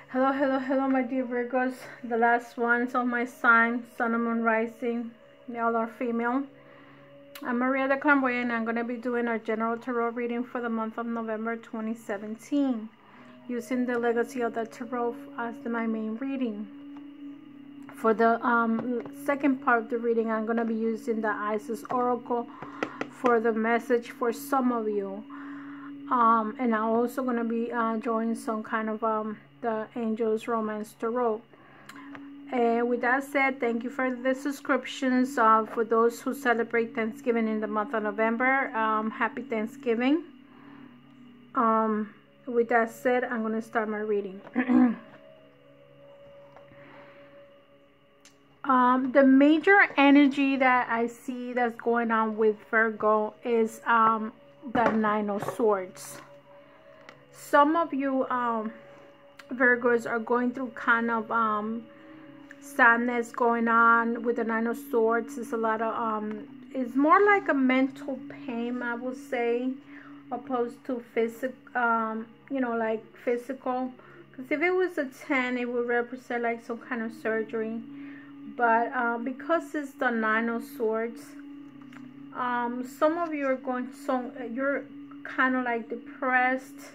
Hello, hello, hello, my dear Virgos. The last ones of my sign, Sun and Moon rising, male or female. I'm Maria the Clairvoyant, and I'm going to be doing our general tarot reading for the month of November 2017, using the legacy of the tarot as my main reading. For the second part of the reading, I'm going to be using the Isis Oracle for the message for some of you. And I'm also going to be drawing some kind of the Angels Romance Tarot. With that said, thank you for the subscriptions. For those who celebrate Thanksgiving in the month of November, happy Thanksgiving. With that said, I'm going to start my reading. The major energy that I see that's going on with Virgo is the Nine of Swords. Some of you Virgos are going through kind of sadness going on with the Nine of Swords. It's a lot of it's more like a mental pain, I would say, opposed to physical, you know, like physical, because if it was a 10, it would represent like some kind of surgery. But because it's the Nine of Swords, some of you are going, so you're kind of like depressed,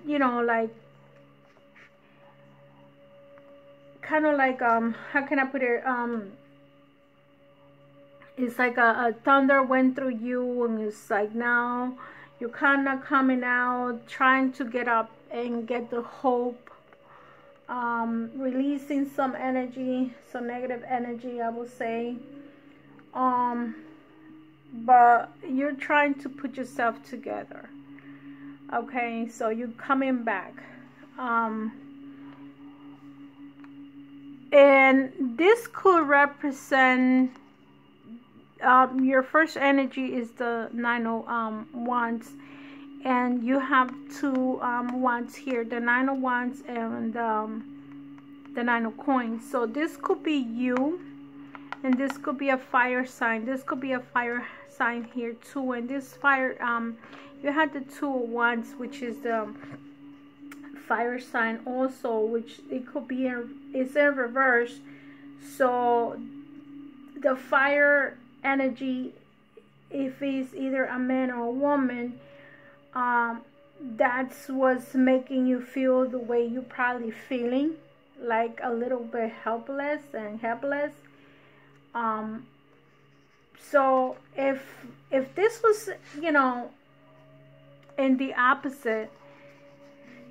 you know, like kind of like how can I put it, it's like a thunder went through you, and it's like now you're kind of coming out, trying to get up and get the hope, releasing some energy, some negative energy, I would say, but you're trying to put yourself together. Okay, so you're coming back, and this could represent your first energy is the Nine of Wands, and you have two wands here, the Nine of Wands and the Nine of Coins. So this could be you, and this could be a fire sign. This could be a fire sign here too, and this fire, you had the Two of Wands, which is the fire sign also, which it could be it's in reverse. So the fire energy, if it's either a man or a woman, that's what's making you feel the way you're probably feeling, like a little bit helpless and helpless. So if this was, you know, in the opposite,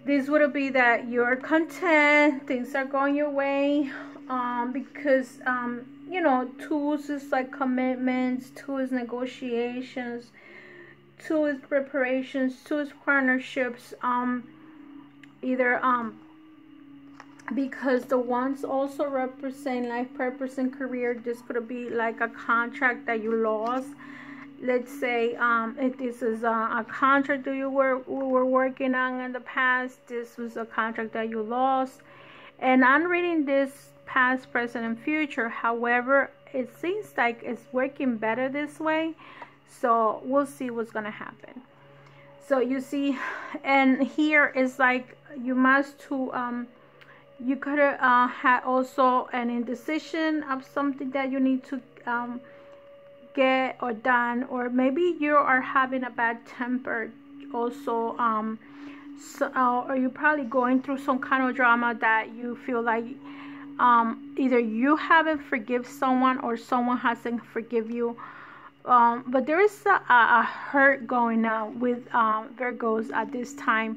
this would be that you're content, things are going your way, because you know, twos is like commitments, two is negotiations, two is preparations, two is partnerships, either because the ones also represent life purpose and career. This could be like a contract that you lost. Let's say if this is a contract that you were working on in the past, this was a contract that you lost. And I'm reading this past, present, and future. However, it seems like it's working better this way. So we'll see what's going to happen. So you see, and here is like you must to, you could have also an indecision of something that you need to get or done, or maybe you are having a bad temper also, or you're probably going through some kind of drama that you feel like either you haven't forgive someone or someone hasn't forgive you, but there is a hurt going on with Virgos at this time.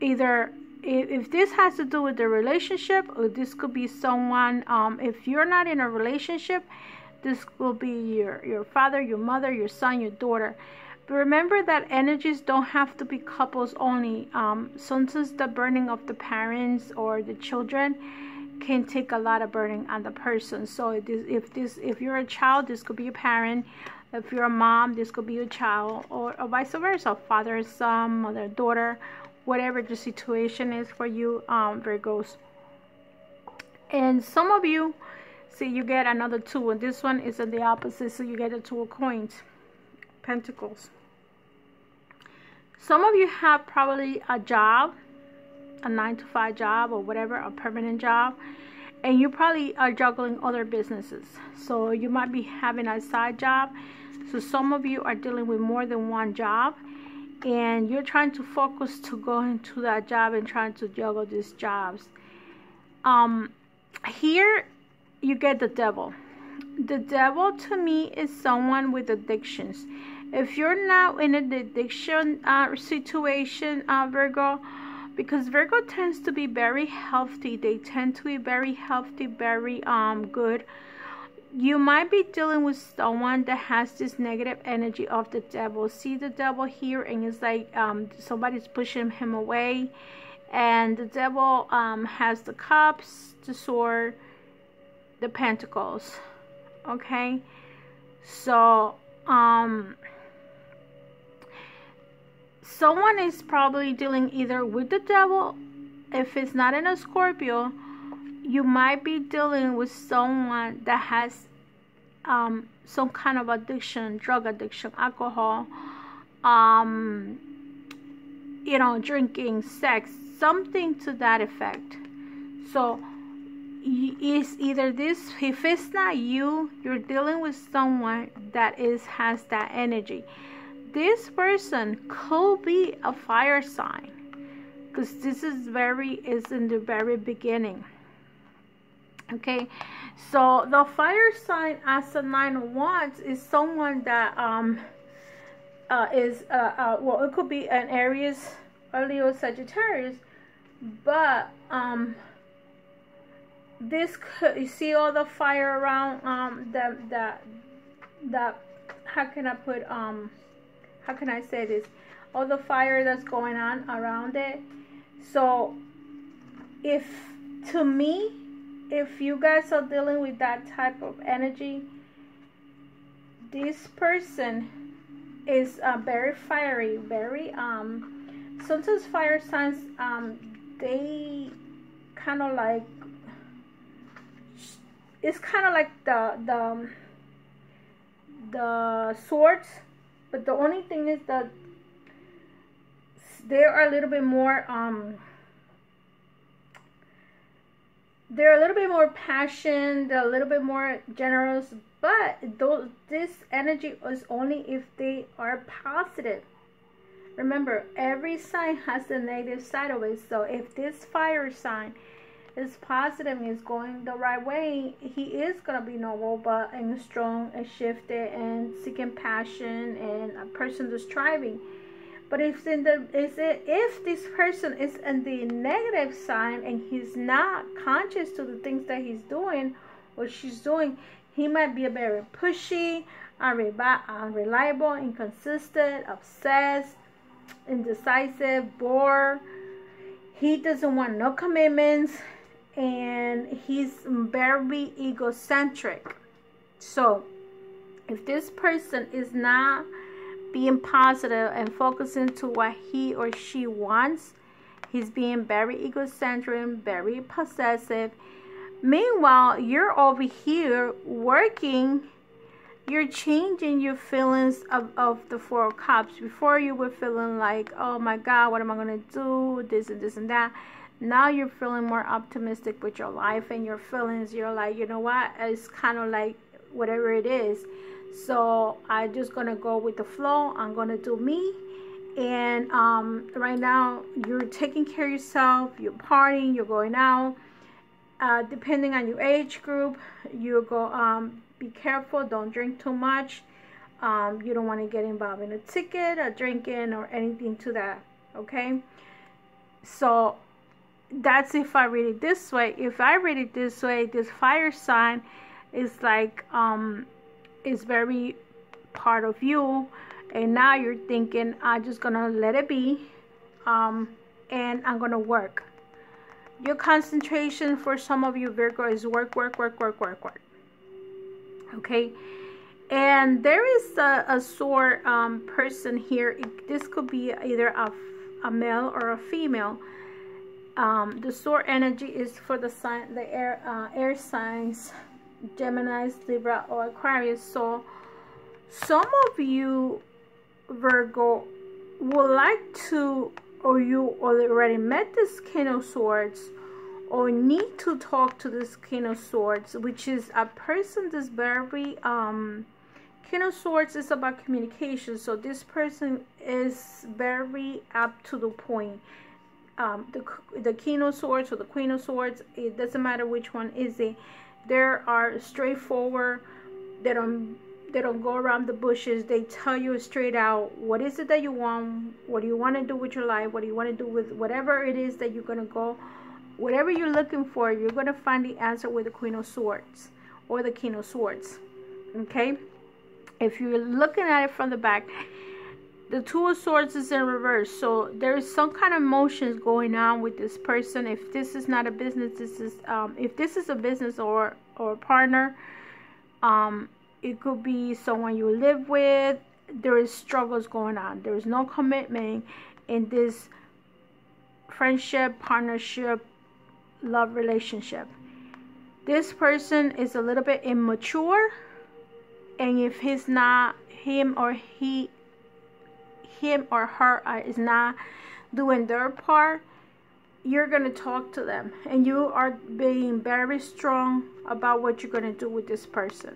Either if this has to do with the relationship, or this could be someone, if you're not in a relationship, this will be your father, your mother, your son, your daughter. But remember that energies don't have to be couples only. Sometimes the burning of the parents or the children can take a lot of burden on the person. So if you're a child, this could be a parent. If you're a mom, this could be a child, or vice versa, father, son, mother, daughter, whatever the situation is for you, Virgos. And some of you, see, you get another two, and this one is in the opposite, so you get the Two of Coins, Pentacles. Some of you have probably a job, a 9-to-5 job or whatever, a permanent job, and you probably are juggling other businesses. So you might be having a side job. So some of you are dealing with more than one job, and you're trying to focus to go into that job and trying to juggle these jobs. Here you get the devil. The devil to me is someone with addictions. If you're now in an addiction situation, Virgo, because Virgo tends to be very healthy, they tend to be very healthy, very good. You might be dealing with someone that has this negative energy of the devil. See the devil here, and it's like somebody's pushing him away. And the devil has the cups, the sword, the pentacles. Okay? So, someone is probably dealing either with the devil. If it's not in a Scorpio, you might be dealing with someone that has some kind of addiction, drug addiction, alcohol, you know, drinking, sex, something to that effect. So it's either this, if it's not you, you're dealing with someone that has that energy. This person could be a fire sign, because this is in the very beginning. Okay, so the fire sign as a 9 of Wands is someone that well, it could be an Aries or Leo, Sagittarius, but this could, you see all the fire around that how can I put how can I say this, all the fire that's going on around it. So if, to me, if you guys are dealing with that type of energy, this person is very fiery, very sometimes fire signs, they kind of like, it's kind of like the swords, but the only thing is that they are a little bit more they're a little bit more passionate, they're a little bit more generous, but this energy is only if they are positive. Remember, every sign has the negative side of it. So if this fire sign is positive and is going the right way, he is going to be noble, but and strong and shifted and seeking passion and a person that's striving. But if this person is in the negative sign and he's not conscious to the things that he's doing or she's doing, he might be a very pushy, unreliable, inconsistent, obsessed, indecisive, bored. He doesn't want no commitments, and he's very egocentric. So if this person is not being positive and focusing to what he or she wants, he's being very egocentric, very possessive. Meanwhile, you're over here working, you're changing your feelings of the Four of Cups. Before you were feeling like, oh my God, what am I going to do, this and this and that. Now you're feeling more optimistic with your life and your feelings. You're like, you know what, it's kind of like whatever it is. So I'm just going to go with the flow. I'm going to do me. And right now you're taking care of yourself. You're partying. You're going out. Depending on your age group, you go, be careful. Don't drink too much. You don't want to get involved in a ticket or drinking or anything to that. Okay. So that's if I read it this way. If I read it this way, this fire sign is like, is very part of you, and now you're thinking, I'm just gonna let it be, and I'm gonna work. Your concentration for some of you Virgo is work. Okay, and there is a sword person here. This could be either a male or a female. The sword energy is for the sign, the air signs, Gemini, Libra, or Aquarius. So some of you Virgo would like to, or you already met this King of Swords, or need to talk to this King of Swords, which is a person that's very King of Swords is about communication. So this person is very up to the point. The King of Swords or the Queen of Swords, it doesn't matter which one is it. They are straightforward. They don't go around the bushes. They tell you straight out what is it that you want, what do you want to do with your life, what do you want to do with whatever it is that you're going to go, whatever you're looking for, you're going to find the answer with the Queen of Swords or the King of Swords. Okay, if you're looking at it from the back, the Two of Swords is in reverse, so there is some kind of emotions going on with this person. If this is not a business, this is if this is a business or a partner, it could be someone you live with. There is struggles going on. There is no commitment in this friendship, partnership, love relationship. This person is a little bit immature, and if he's not, him or her is not doing their part, you're going to talk to them, and you are being very strong about what you're going to do with this person.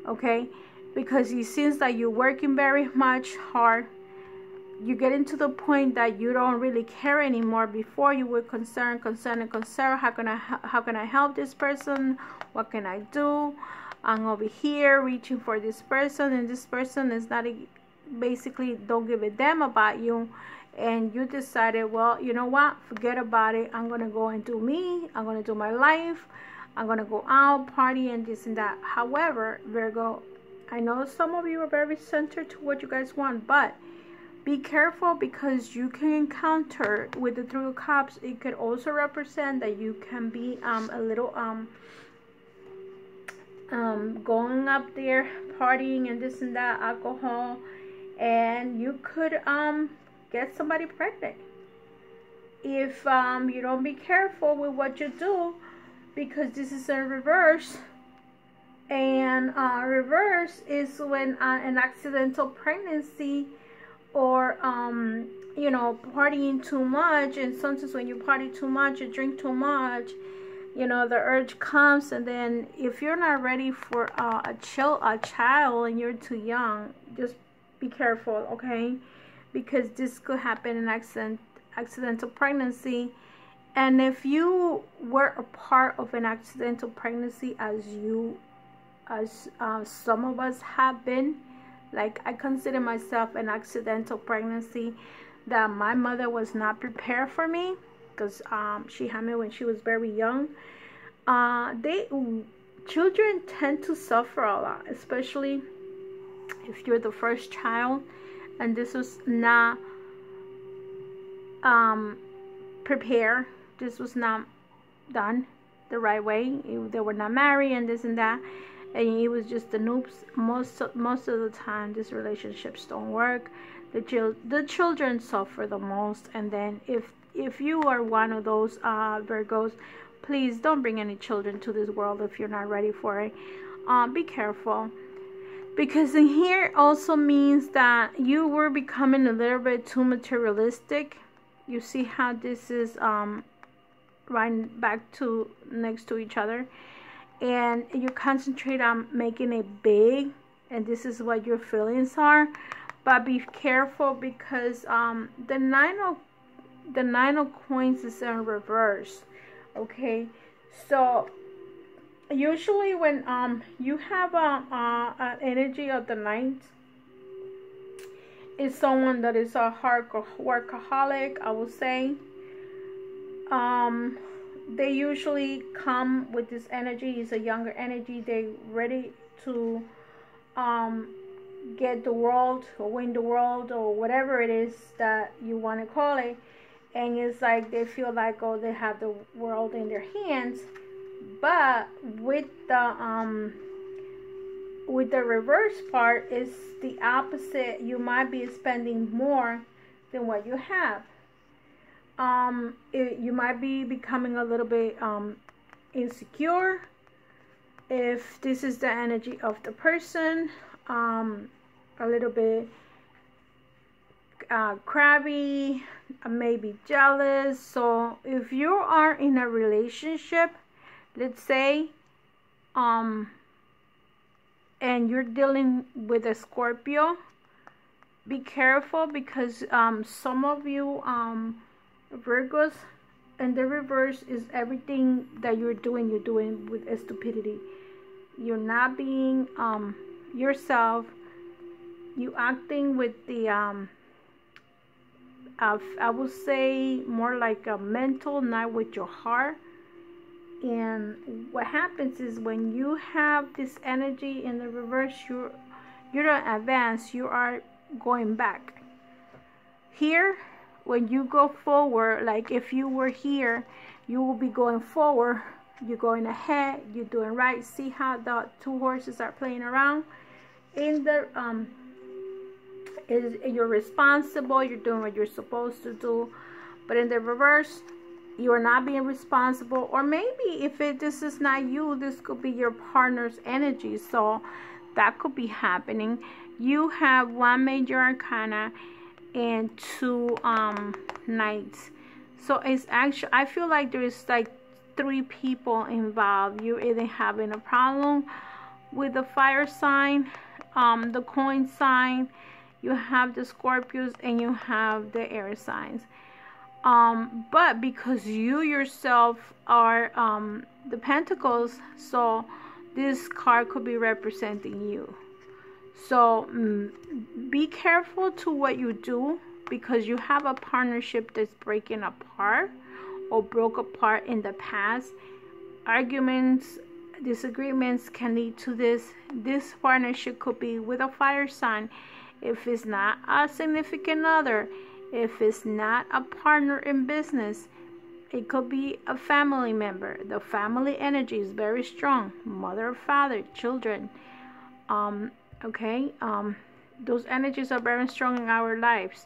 Okay, because it seems that you're working very much hard. You're getting to the point that you don't really care anymore. Before you were concerned. How can I help this person? What can I do? I'm over here reaching for this person, and this person is not basically don't give a damn about you. And you decided, well, you know what? Forget about it. I'm gonna go and do me. I'm gonna do my life. I'm going to go out, party, and this and that. However, Virgo, I know some of you are very centered to what you guys want, but be careful, because you can encounter with the Three of Cups. It could also represent that you can be a little going up there, partying and this and that, alcohol, and you could get somebody pregnant if you don't be careful with what you do. Because this is a reverse, and reverse is when an accidental pregnancy, or you know, partying too much. And sometimes when you party too much, you drink too much, you know, the urge comes, and then if you're not ready for a child and you're too young, just be careful, okay? Because this could happen in accidental pregnancy. And if you were a part of an accidental pregnancy, as some of us have been, like I consider myself an accidental pregnancy, that my mother was not prepared for me, because she had me when she was very young. Children tend to suffer a lot, especially if you're the first child, and this was not prepared. This was not done the right way. They were not married and this and that, and it was just the noobs. Most of the time, these relationships don't work. The children suffer the most. And then if you are one of those Virgos, please don't bring any children to this world if you're not ready for it. Be careful, because in here also means that you were becoming a little bit too materialistic. You see how this is right back to next to each other, and you concentrate on making it big, and this is what your feelings are. But be careful, because the nine of coins is in reverse. Okay, so usually when you have an energy of the ninth, is someone that is a hard workaholic, I will say. They usually come with this energy. It's a younger energy. They ready to get the world, or win the world, or whatever it is that you want to call it. And it's like they feel like, oh, they have the world in their hands. But with the reverse part, is the opposite. You might be spending more than what you have. You might be becoming a little bit insecure, if this is the energy of the person. A little bit crabby, maybe jealous. So if you are in a relationship, let's say, and you're dealing with a Scorpio, be careful, because some of you Virgos, and the reverse is everything that you're doing with stupidity. You're not being yourself. You acting with the I would say more like a mental, not with your heart. And what happens is, when you have this energy in the reverse, you don't advance, you are going back. Here, when you go forward, like if you were here, you will be going forward, you're going ahead, you're doing right. See how the two horses are playing around? In the you're responsible, you're doing what you're supposed to do. But in the reverse, you're not being responsible. Or maybe if this is not you, this could be your partner's energy. So that could be happening. You have one major arcana and two knights. So it's actually, I feel like there is like 3 people involved. You're either having a problem with the fire sign, the coin sign, you have the Scorpios, and you have the air signs. But because you yourself are the Pentacles, so this card could be representing you. So be careful to what you do, because you have a partnership that's breaking apart or broke apart in the past. Arguments, disagreements can lead to this. This partnership could be with a fire sign. If it's not a significant other, if it's not a partner in business, it could be a family member. The family energy is very strong. Mother, father, children. Okay, those energies are very strong in our lives.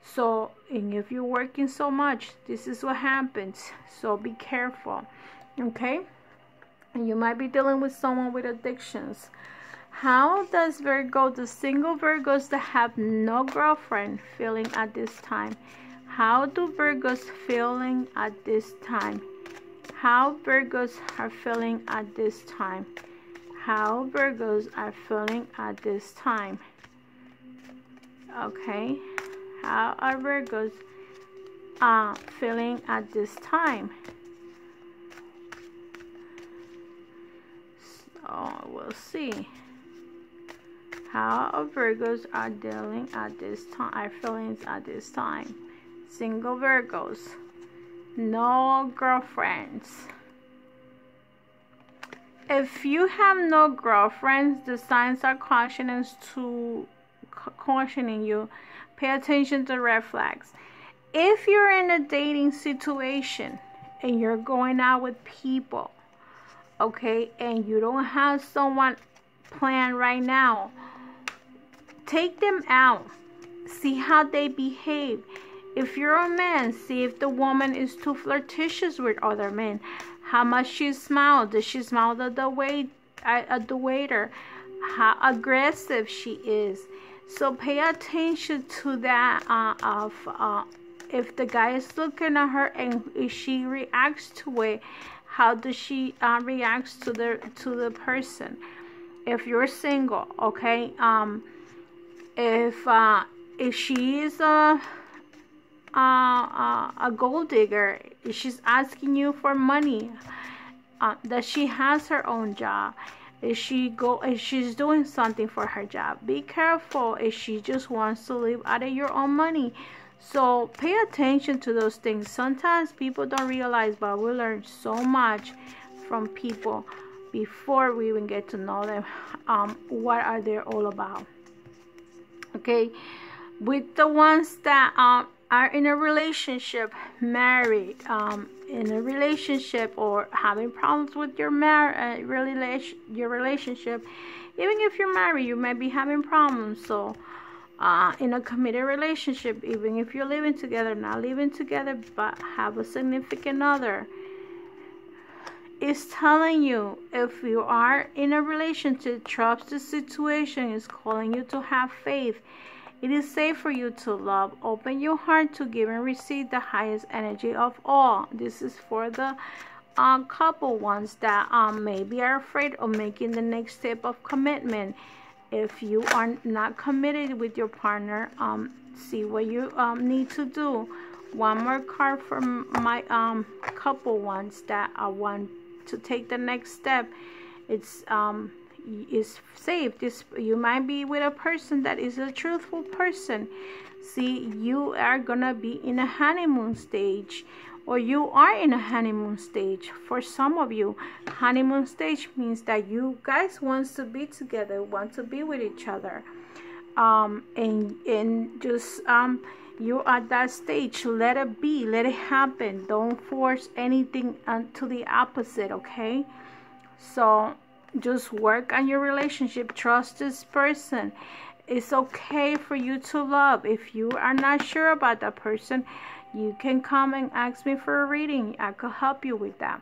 So, and if you're working so much, this is what happens. So be careful. Okay, and you might be dealing with someone with addictions. How does Virgo, the single Virgos that have no girlfriend, feeling at this time? How do Virgos feeling at this time? How Virgos are feeling at this time? How Virgos are feeling at this time? Okay, how are Virgos feeling at this time? So we'll see. How Virgos are dealing at this time, are feelings at this time. Single Virgos, no girlfriends. If you have no girlfriends, the signs are cautioning you. Pay attention to red flags. If you're in a dating situation and you're going out with people, okay, and you don't have someone planned right now, take them out. See how they behave. If you're a man, see if the woman is too flirtatious with other men. How much she smiles. Does she smile at the waiter? How aggressive she is. So pay attention to that. If the guy is looking at her and if she reacts to it, how does she react to the person? If you're single, okay. If she is a gold digger, if she's asking you for money, that she has her own job, if she's doing something for her job, be careful if she just wants to live out of your own money. So pay attention to those things. Sometimes people don't realize, but we learn so much from people before we even get to know them. What are they all about? Okay, with the ones that are in a relationship, married, in a relationship, or having problems with your relationship, even if you're married, you might be having problems. So in a committed relationship, even if you're living together, not living together, but have a significant other, it's telling you, if you are in a relationship, trust the situation, is calling you to have faith. It is safe for you to love. Open your heart to give and receive the highest energy of all. This is for the couple ones that maybe are afraid of making the next step of commitment. If you are not committed with your partner, see what you need to do. One more card for my couple ones that want to take the next step. It's safe. You might be with a person that is a truthful person. See, you are gonna be in a honeymoon stage, or you are in a honeymoon stage. For some of you, honeymoon stage means that you guys want to be together, want to be with each other, and just you're at that stage. Let it be, let it happen. Don't force anything to the opposite, okay? So just work on your relationship. Trust this person. It's okay for you to love. If you are not sure about that person, you can come and ask me for a reading. I could help you with that.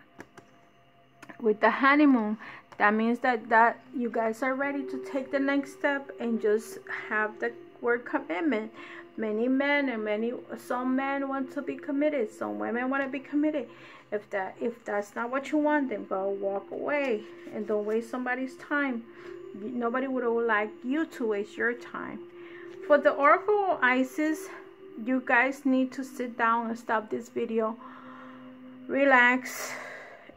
With the honeymoon, that means that you guys are ready to take the next step and just have the word commitment. Many men and some men want to be committed. Some women want to be committed. If that's not what you want, then go walk away and don't waste somebody's time. Nobody would like you to waste your time. For the Oracle Isis, you guys need to sit down and stop this video. Relax,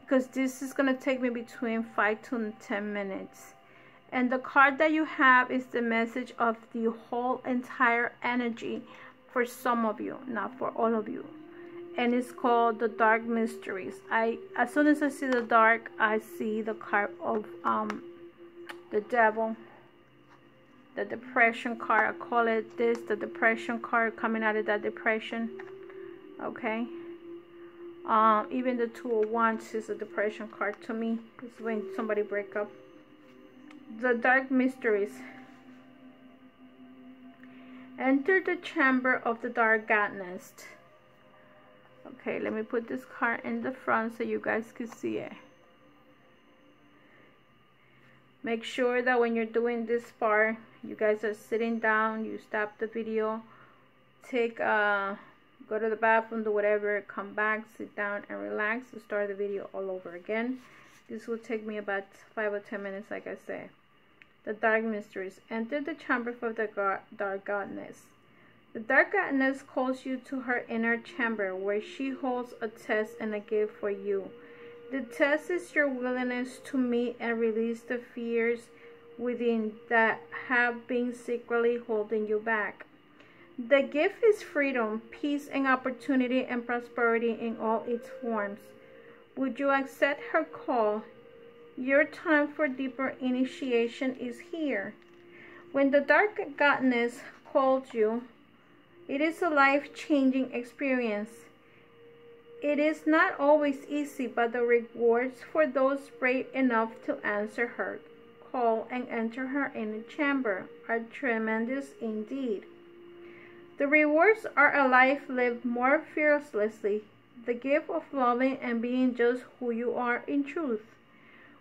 because this is going to take me between 5 to 10 minutes. And the card that you have is the message of the whole entire energy for some of you, not for all of you. And it's called the Dark Mysteries. As soon as I see the dark, I see the card of the devil, the depression card. I call it this, the depression card, coming out of that depression. Okay. Even the Two of Wands is a depression card to me. It's when somebody break up. The Dark Mysteries. Enter the chamber of the dark goddess. Okay, let me put this card in the front so you guys can see it. Make sure that when you're doing this part, you guys are sitting down, you stop the video, go to the bathroom, do whatever, come back, sit down and relax to start the video all over again. This will take me about 5 or 10 minutes, like I said. The Dark Mysteries. Enter the chamber of the dark goddess. The dark goddess calls you to her inner chamber, where she holds a test and a gift for you. The test is your willingness to meet and release the fears within that have been secretly holding you back. The gift is freedom, peace, and opportunity and prosperity in all its forms. Would you accept her call? Your time for deeper initiation is here. When the dark goddess calls you, it is a life-changing experience. It is not always easy, but the rewards for those brave enough to answer her call and enter her inner chamber are tremendous indeed. The rewards are a life lived more fearlessly, the gift of loving and being just who you are in truth,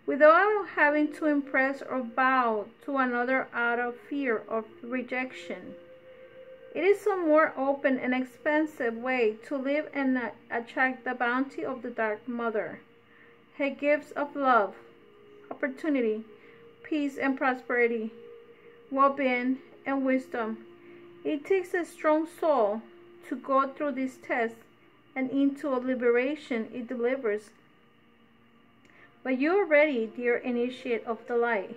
without having to impress or bow to another out of fear of rejection. It is a more open and expansive way to live and attract the bounty of the Dark Mother. Her gifts of love, opportunity, peace and prosperity, well-being and wisdom. It takes a strong soul to go through this test, and into a liberation it delivers. But you are ready, dear initiate of the light.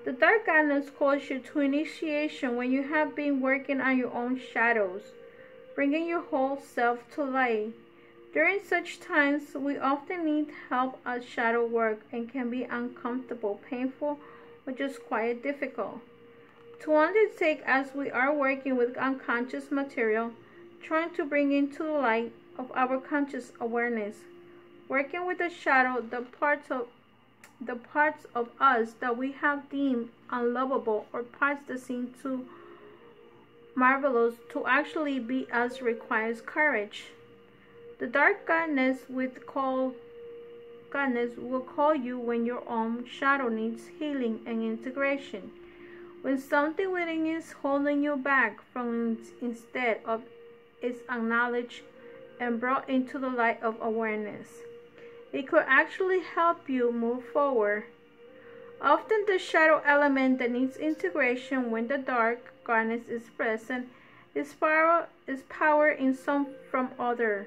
The dark goddess calls you to initiation when you have been working on your own shadows, bringing your whole self to light. During such times, we often need help at shadow work and can be uncomfortable, painful, or just quite difficult to undertake, as we are working with unconscious material, trying to bring into the light of our conscious awareness, working with the shadow, the parts of us that we have deemed unlovable, or parts that seem too marvelous to actually be us, requires courage. The dark goddess will call you when your own shadow needs healing and integration. When something within is holding you back from instead of is acknowledged and brought into the light of awareness, it could actually help you move forward. Often the shadow element that needs integration when the dark darkness is present is power in some from other.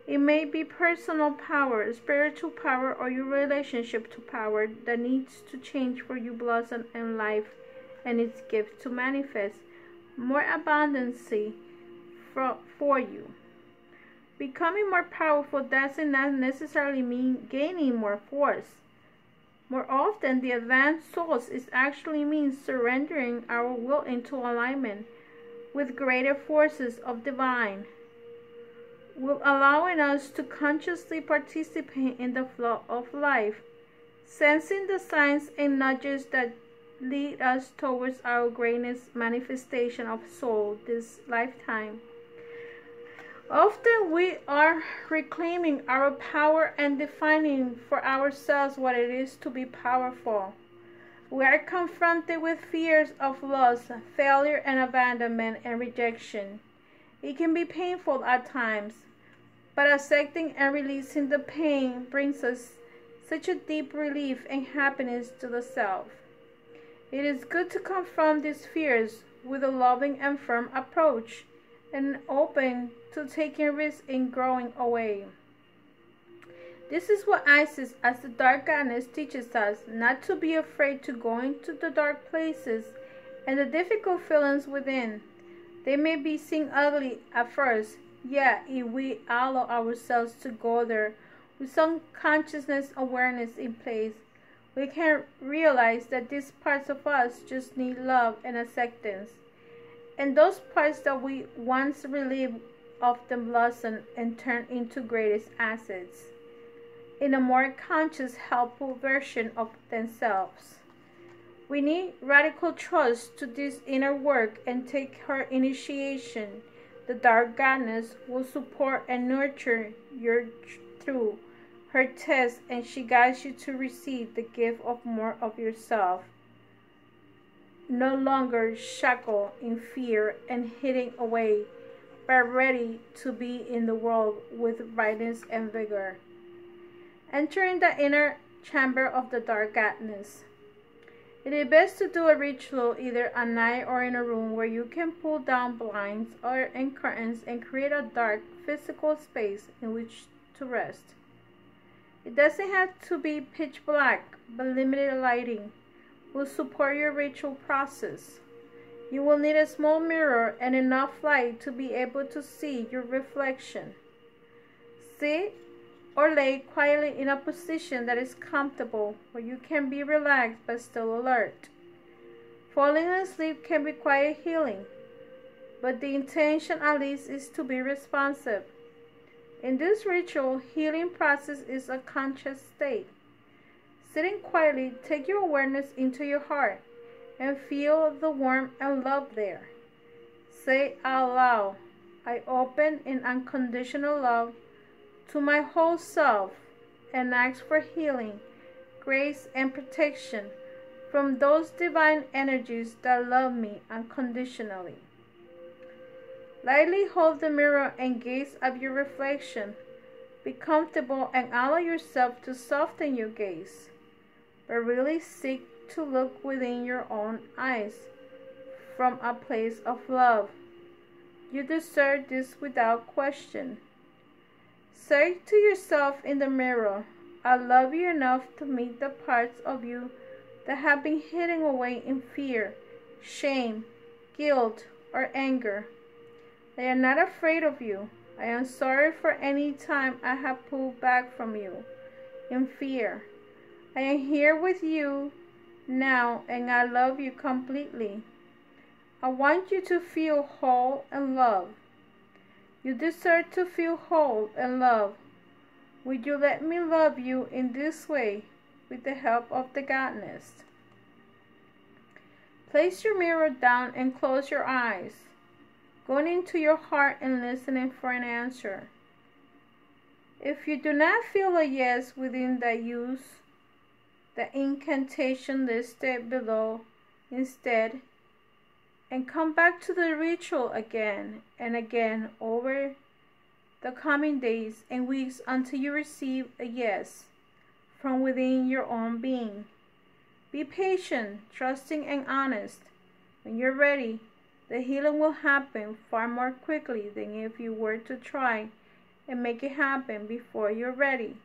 It may be personal power, spiritual power, or your relationship to power that needs to change for you blossom in life and its gift to manifest more abundancy for you. Becoming more powerful doesn't necessarily mean gaining more force. More often, the advanced souls is actually means surrendering our will into alignment with greater forces of divine, will allowing us to consciously participate in the flow of life, sensing the signs and nudges that lead us towards our greatest manifestation of soul this lifetime. Often we are reclaiming our power and defining for ourselves what it is to be powerful. We are confronted with fears of loss, failure, and abandonment and rejection. It can be painful at times, but accepting and releasing the pain brings us such a deep relief and happiness to the self. It is good to confront these fears with a loving and firm approach and open to taking risks in growing away. This is what Isis, as the dark goddess, teaches us, not to be afraid to go into the dark places and the difficult feelings within. They may be seen ugly at first, yet if we allow ourselves to go there with some consciousness awareness in place, we can realize that these parts of us just need love and acceptance. And those parts that we once relieved often blossom and turn into greatest assets in a more conscious, helpful version of themselves. We need radical trust to this inner work and take her initiation. The dark goddess will support and nurture you through her test, and she guides you to receive the gift of more of yourself. No longer shackled in fear and hidden away, but ready to be in the world with brightness and vigor. Entering the inner chamber of the dark goddess. It is best to do a ritual either at night or in a room where you can pull down blinds or curtains and create a dark physical space in which to rest. It doesn't have to be pitch black, but limited lighting will support your ritual process. You will need a small mirror and enough light to be able to see your reflection. Sit or lay quietly in a position that is comfortable where you can be relaxed but still alert. Falling asleep can be quite healing, but the intention at least is to be responsive. In this ritual, healing process is a conscious state. Sitting quietly, take your awareness into your heart and feel the warmth and love there. Say out loud, I open in unconditional love to my whole self and ask for healing, grace, and protection from those divine energies that love me unconditionally. Lightly hold the mirror and gaze at your reflection. Be comfortable and allow yourself to soften your gaze, but really seek to look within your own eyes from a place of love. You deserve this without question. Say to yourself in the mirror, I love you enough to meet the parts of you that have been hidden away in fear, shame, guilt, or anger. I am not afraid of you. I am sorry for any time I have pulled back from you in fear. I am here with you now and I love you completely. I want you to feel whole and loved. You deserve to feel whole and loved. Will you let me love you in this way with the help of the goddess? Place your mirror down and close your eyes, going into your heart and listening for an answer. If you do not feel a yes within that, use the incantation listed below instead, and come back to the ritual again and again over the coming days and weeks until you receive a yes from within your own being. Be patient, trusting, and honest. When you're ready, the healing will happen far more quickly than if you were to try and make it happen before you're ready.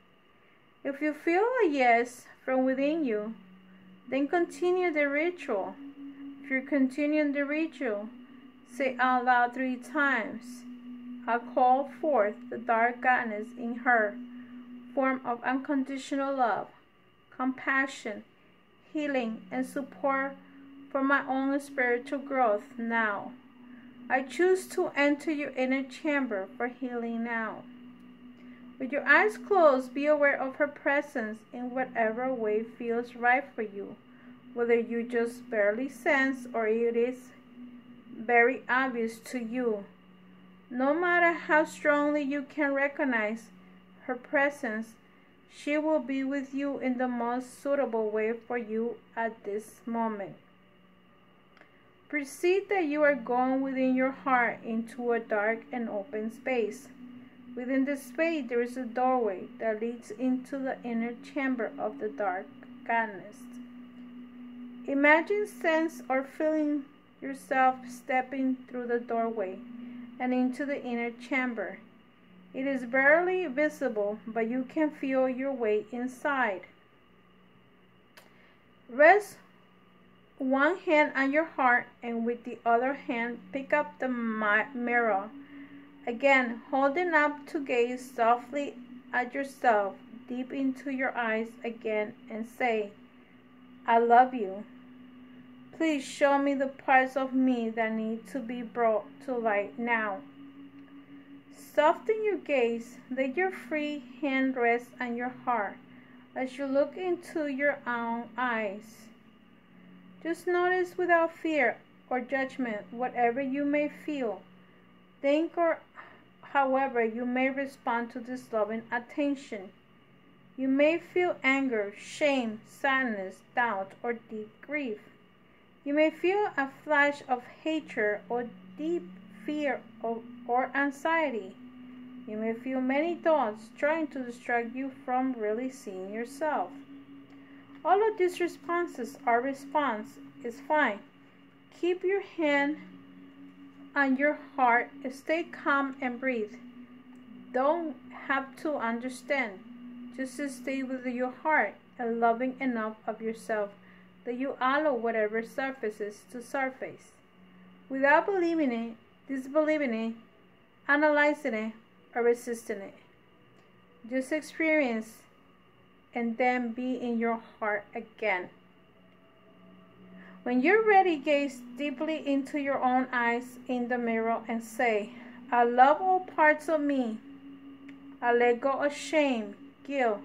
If you feel a yes from within you, then continue the ritual. If you're continuing the ritual, say out loud 3 times, I call forth the dark goddess in her form of unconditional love, compassion, healing, and support for my own spiritual growth now. I choose to enter your inner chamber for healing now. With your eyes closed, be aware of her presence in whatever way feels right for you, whether you just barely sense or it is very obvious to you. No matter how strongly you can recognize her presence, she will be with you in the most suitable way for you at this moment. Perceive that you are going within your heart into a dark and open space. Within the space, there is a doorway that leads into the inner chamber of the dark goddess. Imagine, sense, or feeling yourself stepping through the doorway and into the inner chamber. It is barely visible, but you can feel your way inside. Rest one hand on your heart and with the other hand pick up the mirror. Again, holding up to gaze softly at yourself deep into your eyes again and say, I love you. Please show me the parts of me that need to be brought to light now. Soften your gaze. Let your free hand rest on your heart as you look into your own eyes. Just notice without fear or judgment whatever you may feel, think, or however you may respond to this loving attention. You may feel anger, shame, sadness, doubt, or deep grief. You may feel a flash of hatred or deep fear or anxiety. You may feel many thoughts trying to distract you from really seeing yourself. All of these responses are response is fine. Keep your hand on your heart, stay calm and breathe. Don't have to understand. Just stay with your heart and loving enough of yourself that you allow whatever surfaces to surface. Without believing it, disbelieving it, analyzing it, or resisting it. Just experience and then be in your heart again. When you're ready, gaze deeply into your own eyes in the mirror and say, I love all parts of me. I let go of shame, guilt,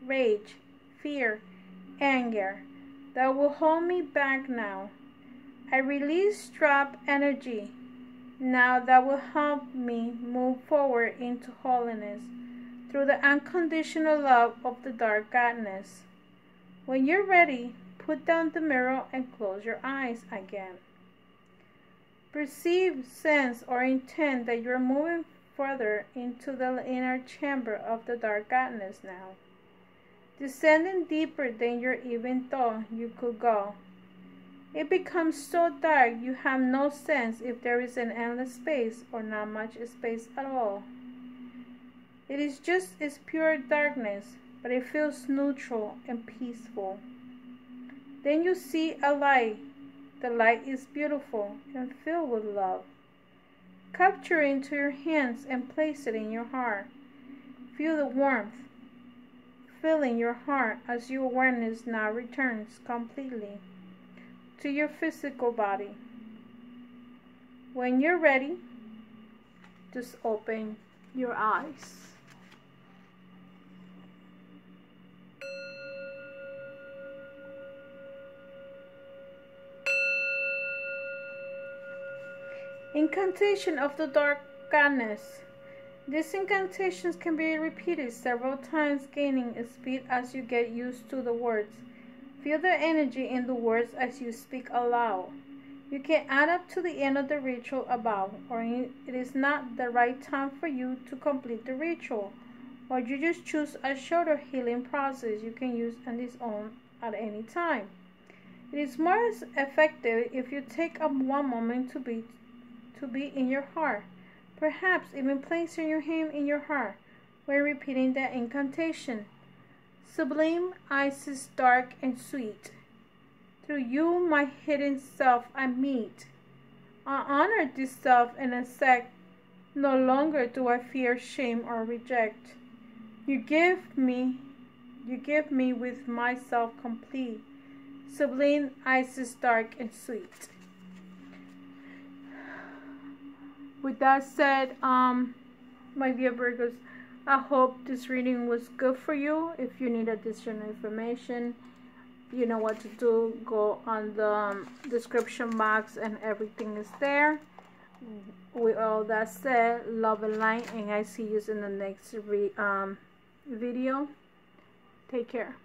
rage, fear, anger that will hold me back now. I release trapped energy now that will help me move forward into holiness through the unconditional love of the dark goddess. When you're ready, put down the mirror and close your eyes again. Perceive, sense, or intend that you're moving further into the inner chamber of the dark goddess now, descending deeper than you even thought you could go. It becomes so dark you have no sense if there is an endless space or not much space at all. It is just as pure darkness, but it feels neutral and peaceful. Then you see a light. The light is beautiful and filled with love. Capture it into your hands and place it in your heart. Feel the warmth filling your heart as your awareness now returns completely to your physical body. When you're ready, just open your eyes. Incantation of the dark goddess. These incantations can be repeated several times, gaining speed as you get used to the words. Feel the energy in the words as you speak aloud. You can add up to the end of the ritual above, or it is not the right time for you to complete the ritual, or you just choose a shorter healing process you can use on its own at any time. It is more effective if you take one moment to be in your heart, perhaps even placing your hand in your heart while repeating the incantation. Sublime, Isis, dark and sweet. Through you, my hidden self I meet. I honor this self and accept. No longer do I fear, shame, or reject. You give me with myself complete. Sublime, Isis, dark and sweet. With that said, my dear Virgos, I hope this reading was good for you. If you need additional information, you know what to do. Go on the description box and everything is there. With all that said, love and light, and I see you in the next video. Take care.